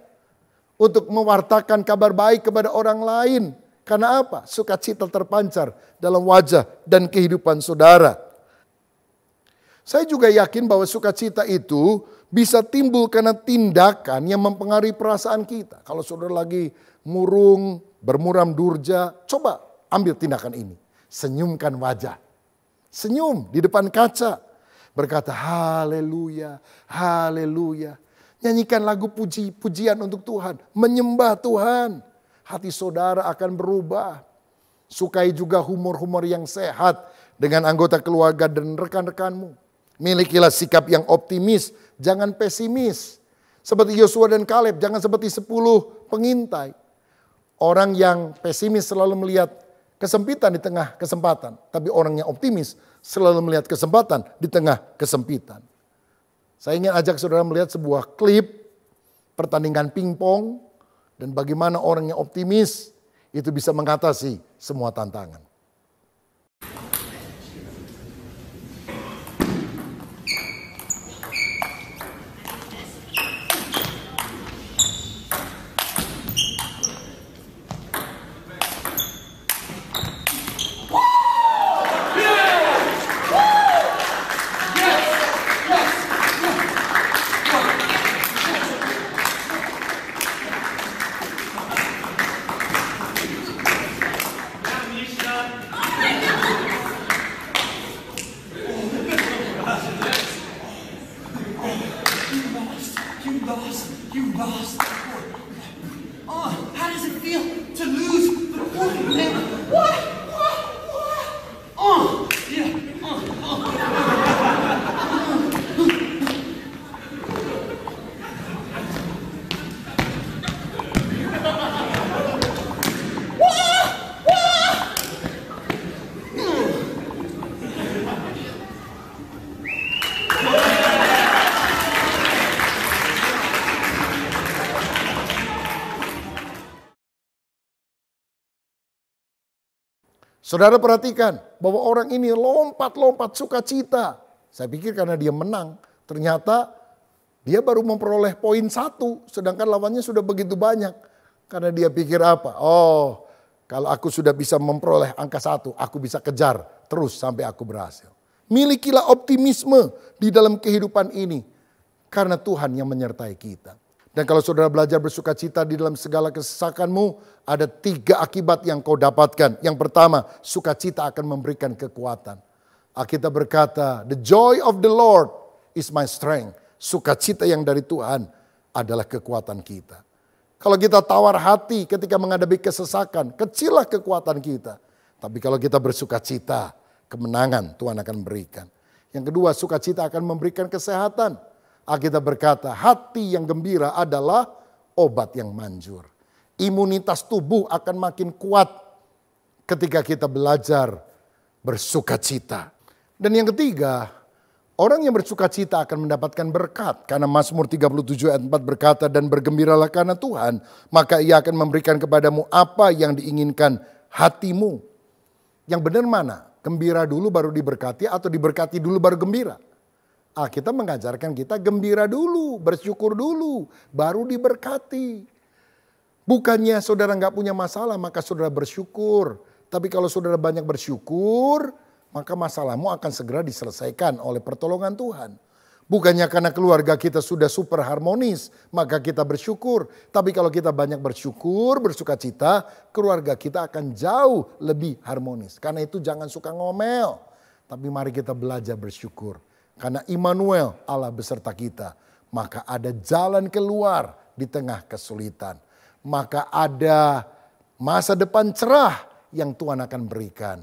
S6: Untuk mewartakan kabar baik kepada orang lain. Karena apa? Sukacita terpancar dalam wajah dan kehidupan saudara. Saya juga yakin bahwa sukacita itu bisa timbul karena tindakan yang mempengaruhi perasaan kita. Kalau saudara lagi murung, bermuram durja, coba ambil tindakan ini. Senyumkan wajah. Senyum di depan kaca. Berkata haleluya, haleluya. Nyanyikan lagu pujian untuk Tuhan. Menyembah Tuhan. Hati saudara akan berubah. Sukai juga humor-humor yang sehat dengan anggota keluarga dan rekan-rekanmu. Milikilah sikap yang optimis, jangan pesimis. Seperti Yosua dan Kaleb, jangan seperti 10 pengintai. Orang yang pesimis selalu melihat kesempitan di tengah kesempatan. Tapi orang yang optimis selalu melihat kesempatan di tengah kesempitan. Saya ingin ajak saudara melihat sebuah klip pertandingan pingpong dan bagaimana orang yang optimis itu bisa mengatasi semua tantangan.
S5: You lost. Oh, how does it feel to lose the point, man? What? Oh, yeah.
S6: Saudara perhatikan bahwa orang ini lompat-lompat sukacita. Saya pikir karena dia menang, ternyata dia baru memperoleh poin 1, sedangkan lawannya sudah begitu banyak. Karena dia pikir apa? Oh, kalau aku sudah bisa memperoleh angka 1, aku bisa kejar terus sampai aku berhasil. Milikilah optimisme di dalam kehidupan ini, karena Tuhan yang menyertai kita. Dan kalau saudara belajar bersukacita di dalam segala kesesakanmu, ada 3 akibat yang kau dapatkan. Yang pertama, sukacita akan memberikan kekuatan. Alkitab berkata, the joy of the Lord is my strength. Sukacita yang dari Tuhan adalah kekuatan kita. Kalau kita tawar hati ketika menghadapi kesesakan, kecillah kekuatan kita. Tapi kalau kita bersukacita, kemenangan Tuhan akan berikan. Yang kedua, sukacita akan memberikan kesehatan. Alkitab berkata, hati yang gembira adalah obat yang manjur. Imunitas tubuh akan makin kuat ketika kita belajar bersukacita. Dan yang ketiga, orang yang bersukacita akan mendapatkan berkat. Karena Mazmur 37 ayat 4 berkata, dan bergembiralah karena Tuhan, maka ia akan memberikan kepadamu apa yang diinginkan hatimu. Yang benar mana? Gembira dulu baru diberkati atau diberkati dulu baru gembira? Kita mengajarkan kita gembira dulu, bersyukur dulu, baru diberkati. Bukannya saudara nggak punya masalah, maka saudara bersyukur. Tapi kalau saudara banyak bersyukur, maka masalahmu akan segera diselesaikan oleh pertolongan Tuhan. Bukannya karena keluarga kita sudah super harmonis, maka kita bersyukur. Tapi kalau kita banyak bersyukur, bersukacita, keluarga kita akan jauh lebih harmonis. Karena itu jangan suka ngomel. Tapi mari kita belajar bersyukur. Karena Immanuel, Allah beserta kita. Maka ada jalan keluar di tengah kesulitan. Maka ada masa depan cerah yang Tuhan akan berikan.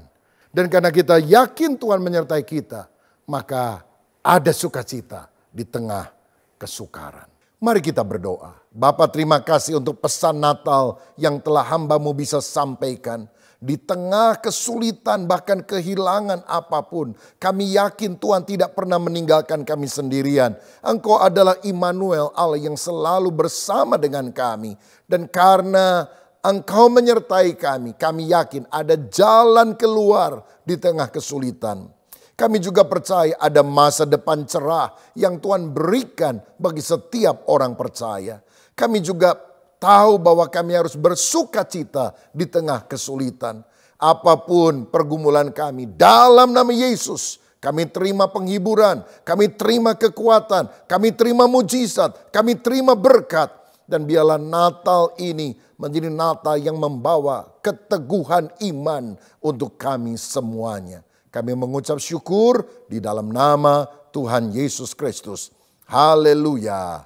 S6: Dan karena kita yakin Tuhan menyertai kita, maka ada sukacita di tengah kesukaran. Mari kita berdoa. Bapa, terima kasih untuk pesan Natal yang telah hamba-Mu bisa sampaikan. Di tengah kesulitan bahkan kehilangan apapun, kami yakin Tuhan tidak pernah meninggalkan kami sendirian. Engkau adalah Immanuel, Allah yang selalu bersama dengan kami. Dan karena Engkau menyertai kami, kami yakin ada jalan keluar di tengah kesulitan. Kami juga percaya ada masa depan cerah yang Tuhan berikan bagi setiap orang percaya. Kami juga tahu bahwa kami harus bersukacita di tengah kesulitan. Apapun pergumulan kami, dalam nama Yesus, kami terima penghiburan, kami terima kekuatan, kami terima mujizat, kami terima berkat. Dan biarlah Natal ini menjadi Natal yang membawa keteguhan iman untuk kami semuanya. Kami mengucap syukur di dalam nama Tuhan Yesus Kristus. Haleluya.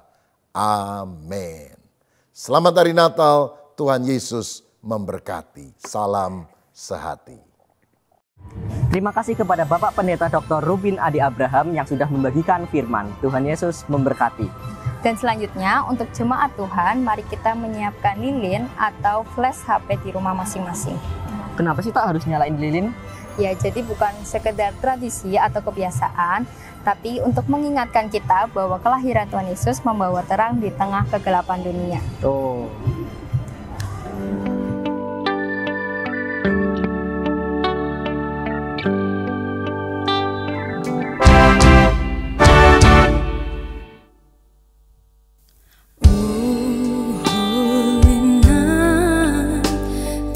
S6: Amin. Selamat hari Natal, Tuhan Yesus memberkati. Salam sehati.
S1: Terima kasih kepada Bapak Pendeta Dr. Rubin Adi Abraham yang sudah membagikan firman. Tuhan Yesus memberkati.
S2: Dan selanjutnya untuk jemaat Tuhan, mari kita menyiapkan lilin atau flash HP di rumah masing-masing.
S1: Kenapa sih tak harus nyalain lilin?
S2: Ya, jadi bukan sekedar tradisi atau kebiasaan, tapi untuk mengingatkan kita bahwa kelahiran Tuhan Yesus membawa terang di tengah kegelapan dunia.
S1: Tuh.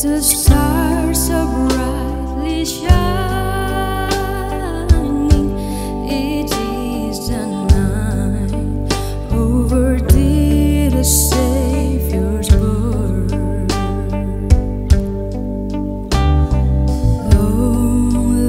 S3: The stars are brightly shining. It is the night over the Savior's birth. Long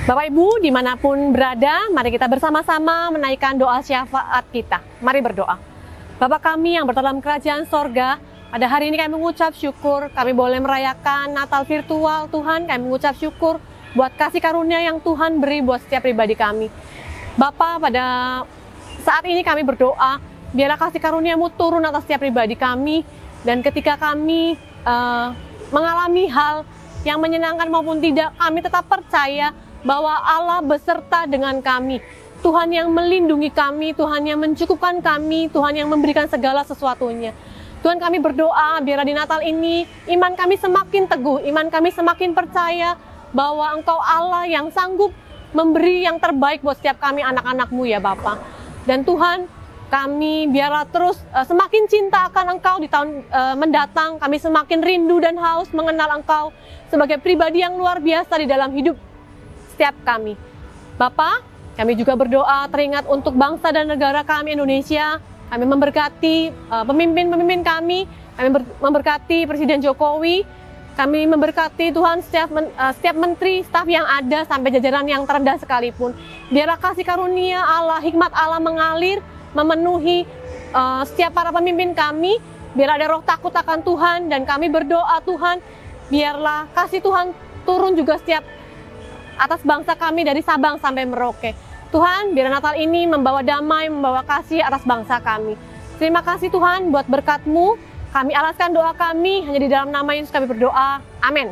S7: Bapak Ibu dimanapun berada, mari kita bersama-sama menaikkan doa syafaat kita. Mari berdoa. Bapa kami yang berdalam kerajaan sorga, pada hari ini kami mengucap syukur, kami boleh merayakan Natal virtual. Tuhan, kami mengucap syukur buat kasih karunia yang Tuhan beri buat setiap pribadi kami. Bapa, pada saat ini kami berdoa, biarlah kasih karunia-Mu turun atas setiap pribadi kami, dan ketika kami mengalami hal yang menyenangkan maupun tidak, kami tetap percaya bahwa Allah beserta dengan kami. Tuhan yang melindungi kami, Tuhan yang mencukupkan kami, Tuhan yang memberikan segala sesuatunya. Tuhan, kami berdoa biarlah di Natal ini iman kami semakin teguh, iman kami semakin percaya bahwa Engkau Allah yang sanggup memberi yang terbaik buat setiap kami anak-anak-Mu ya Bapa. Dan Tuhan, kami biarlah terus semakin cinta akan Engkau di tahun mendatang. Kami semakin rindu dan haus mengenal Engkau sebagai pribadi yang luar biasa di dalam hidup setiap kami. Bapa, kami juga berdoa teringat untuk bangsa dan negara kami Indonesia. Kami memberkati pemimpin-pemimpin kami memberkati Presiden Jokowi, kami memberkati Tuhan setiap menteri, staf yang ada sampai jajaran yang terendah sekalipun. Biarlah kasih karunia Allah, hikmat Allah mengalir, memenuhi setiap para pemimpin kami. Biar ada roh takut akan Tuhan, dan kami berdoa Tuhan, biarlah kasih Tuhan turun juga setiap atas bangsa kami dari Sabang sampai Merauke. Tuhan, biar Natal ini membawa damai, membawa kasih atas bangsa kami. Terima kasih Tuhan buat berkat-Mu. Kami alaskan doa kami hanya di dalam nama Yesus kami berdoa. Amin.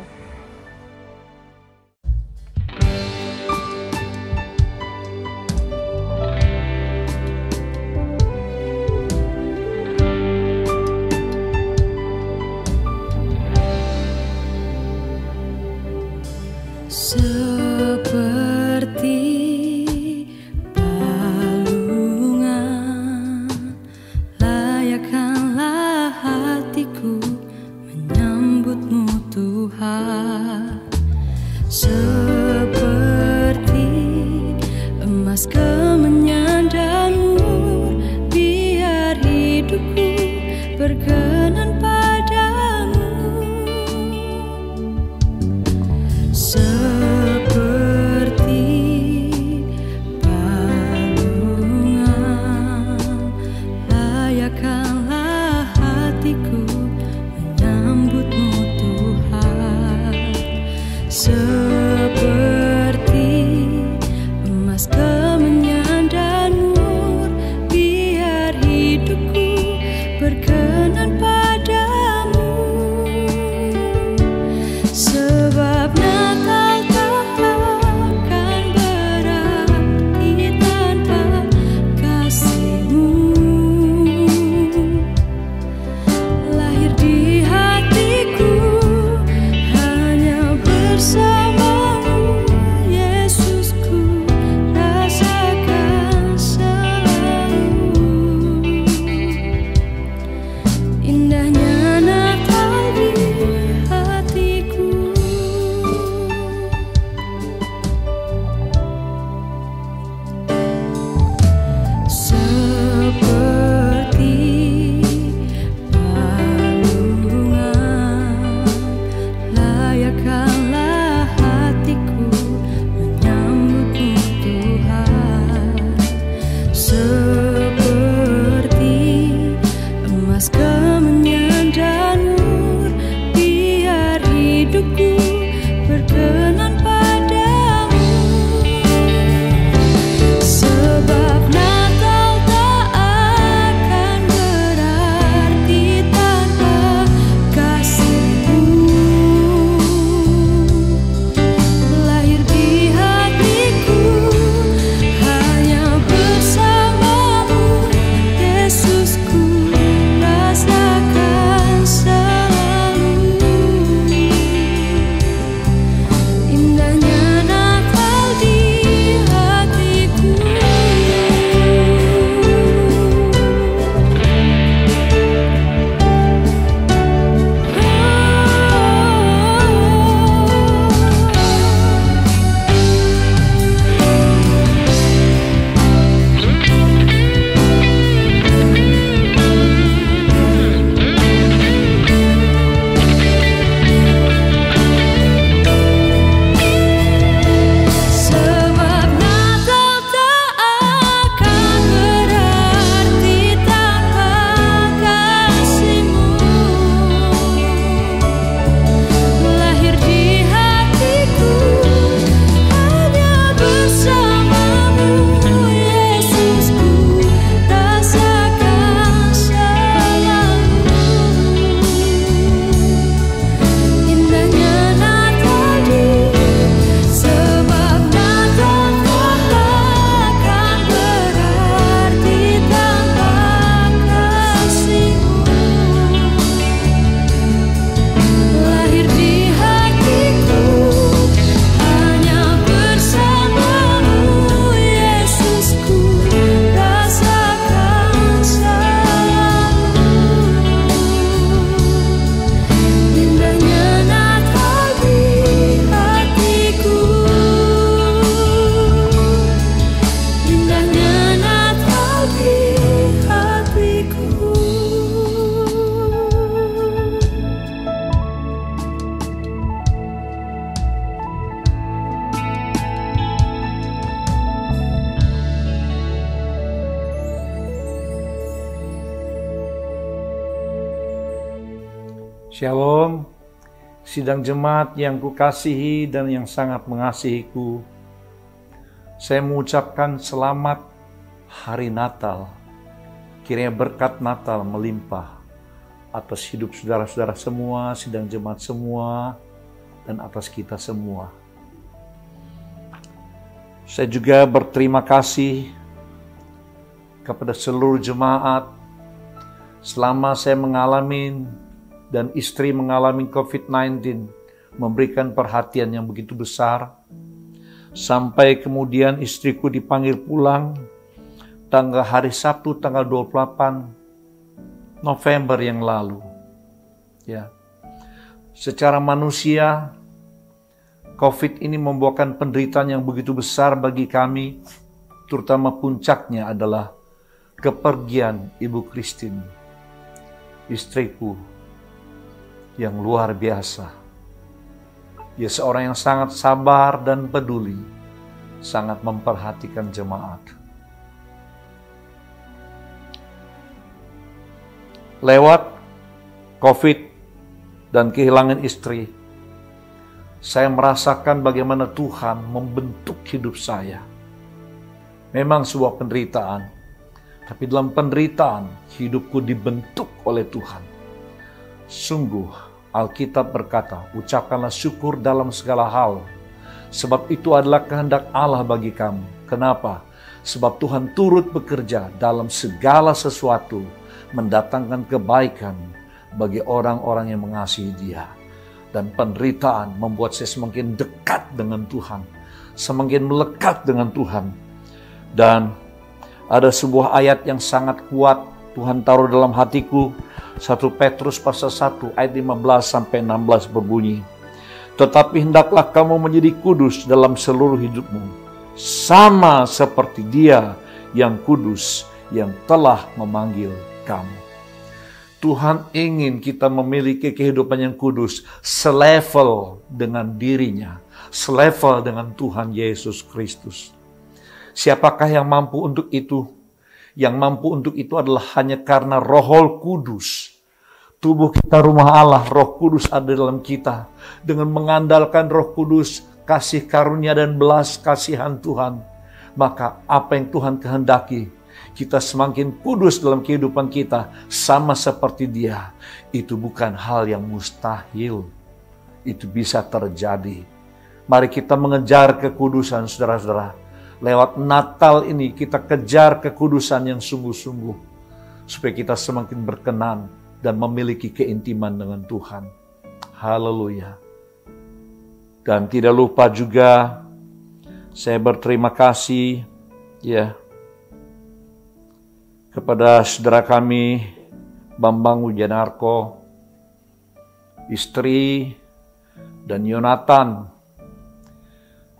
S8: Shalom, sidang jemaat yang kukasihi dan yang sangat mengasihiku. Saya mengucapkan selamat hari Natal. Kiranya berkat Natal melimpah atas hidup saudara-saudara semua, sidang jemaat semua, dan atas kita semua. Saya juga berterima kasih kepada seluruh jemaat selama saya mengalami dan istri mengalami COVID-19, memberikan perhatian yang begitu besar, sampai kemudian istriku dipanggil pulang hari Sabtu tanggal 28 November yang lalu. Ya. Secara manusia, COVID ini membawakan penderitaan yang begitu besar bagi kami, terutama puncaknya adalah kepergian Ibu Christine, istriku, yang luar biasa. Dia seorang yang sangat sabar dan peduli, sangat memperhatikan jemaat. Lewat COVID dan kehilangan istri, saya merasakan bagaimana Tuhan membentuk hidup saya. Memang sebuah penderitaan, tapi dalam penderitaan hidupku dibentuk oleh Tuhan. Sungguh, Alkitab berkata, ucapkanlah syukur dalam segala hal, sebab itu adalah kehendak Allah bagi kamu. Kenapa? Sebab Tuhan turut bekerja dalam segala sesuatu, mendatangkan kebaikan bagi orang-orang yang mengasihi Dia. Dan penderitaan membuat saya semakin dekat dengan Tuhan, semakin melekat dengan Tuhan. Dan ada sebuah ayat yang sangat kuat Tuhan taruh dalam hatiku, 1 Petrus pasal 1 ayat 15-16 berbunyi, tetapi hendaklah kamu menjadi kudus dalam seluruh hidupmu, sama seperti Dia yang kudus yang telah memanggil kamu. Tuhan ingin kita memiliki kehidupan yang kudus, selevel dengan dirinya, selevel dengan Tuhan Yesus Kristus. Siapakah yang mampu untuk itu? Yang mampu untuk itu adalah hanya karena Roh Kudus. Tubuh kita rumah Allah, Roh Kudus ada dalam kita. Dengan mengandalkan Roh Kudus, kasih karunia dan belas kasihan Tuhan, maka apa yang Tuhan kehendaki, kita semakin kudus dalam kehidupan kita, sama seperti Dia. Itu bukan hal yang mustahil. Itu bisa terjadi. Mari kita mengejar kekudusan, saudara-saudara. Lewat Natal ini kita kejar kekudusan yang sungguh-sungguh, supaya kita semakin berkenan dan memiliki keintiman dengan Tuhan. Haleluya. Dan tidak lupa juga saya berterima kasih ya kepada saudara kami Bambang Wijanarko, istri, dan Yonatan.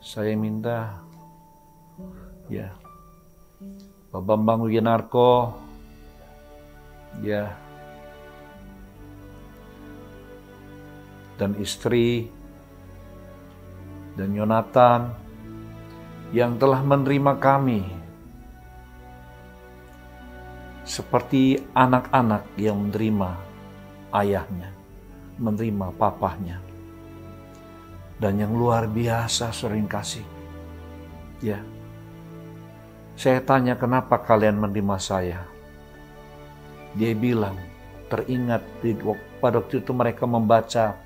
S8: Saya minta ya, Pak Bambang Wijanarko, ya, dan istri, dan Yonatan yang telah menerima kami seperti anak-anak yang menerima ayahnya, menerima papahnya, dan yang luar biasa sering kasih, ya. Saya tanya, kenapa kalian menerima saya? Dia bilang, teringat pada waktu itu mereka membaca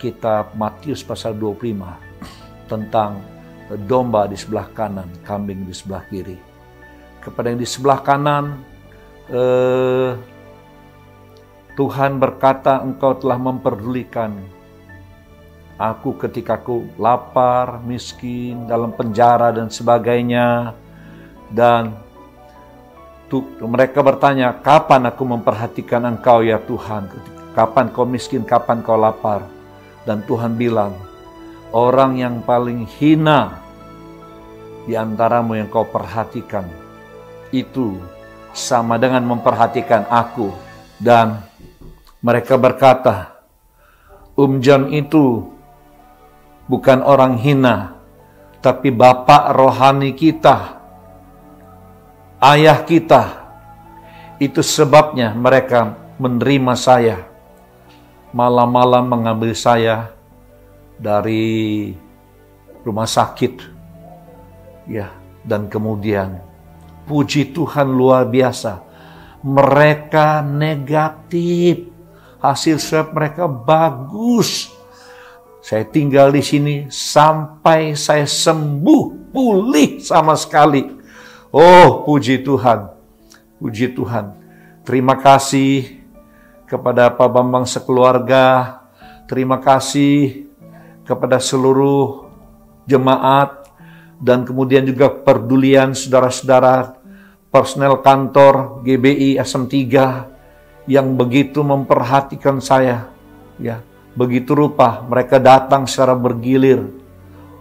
S8: kitab Matius pasal 25 tentang domba di sebelah kanan, kambing di sebelah kiri. Kepada yang di sebelah kanan, Tuhan berkata, engkau telah memperdulikan aku ketika aku lapar, miskin, dalam penjara dan sebagainya. Dan mereka bertanya, kapan aku memperhatikan engkau ya Tuhan? Kapan kau miskin, kapan kau lapar? Dan Tuhan bilang, orang yang paling hina di antaramu yang kau perhatikan, itu sama dengan memperhatikan aku. Dan mereka berkata, John itu bukan orang hina, tapi Bapak rohani kita, ayah kita. Itu sebabnya mereka menerima saya. malam-malam mengambil saya dari rumah sakit. Ya, dan kemudian puji Tuhan luar biasa. Mereka negatif. Hasil swab mereka bagus. Saya tinggal di sini sampai saya sembuh, pulih sama sekali. Oh, puji Tuhan. Puji Tuhan. Terima kasih kepada Pak Bambang sekeluarga. Terima kasih kepada seluruh jemaat. Dan kemudian juga pedulian saudara-saudara personel kantor GBI SM3 yang begitu memperhatikan saya. Ya, begitu rupa mereka datang secara bergilir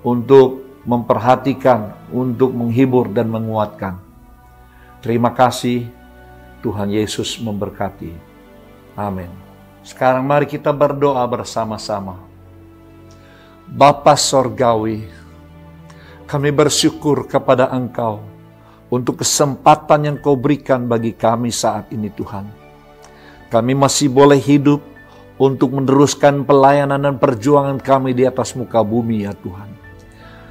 S8: untuk memperhatikan, untuk menghibur dan menguatkan. Terima kasih. Tuhan Yesus memberkati. Amin. Sekarang mari kita berdoa bersama-sama. Bapa Sorgawi, kami bersyukur kepada Engkau untuk kesempatan yang Kau berikan bagi kami saat ini, Tuhan. Kami masih boleh hidup untuk meneruskan pelayanan dan perjuangan kami di atas muka bumi, ya Tuhan.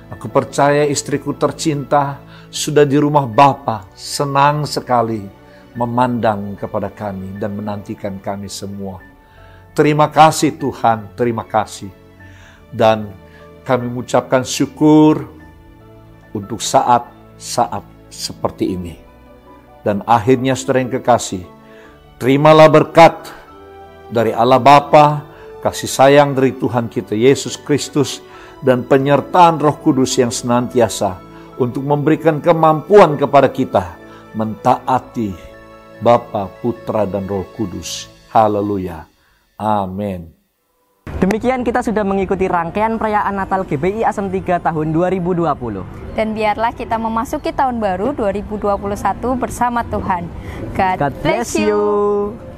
S8: Aku percaya istriku tercinta sudah di rumah Bapa, senang sekali memandang kepada kami dan menantikan kami semua. Terima kasih Tuhan, terima kasih. Dan kami mengucapkan syukur untuk saat-saat seperti ini. Dan akhirnya saudara yang kekasih, terimalah berkat dari Allah Bapa, kasih sayang dari Tuhan kita Yesus Kristus, dan penyertaan Roh Kudus yang senantiasa untuk memberikan kemampuan kepada kita mentaati Bapa, Putra, dan Roh Kudus. Haleluya. Amin.
S1: Demikian kita sudah mengikuti rangkaian perayaan Natal GBI SM3 tahun 2020.
S2: Dan biarlah kita memasuki tahun baru 2021 bersama Tuhan. God bless you.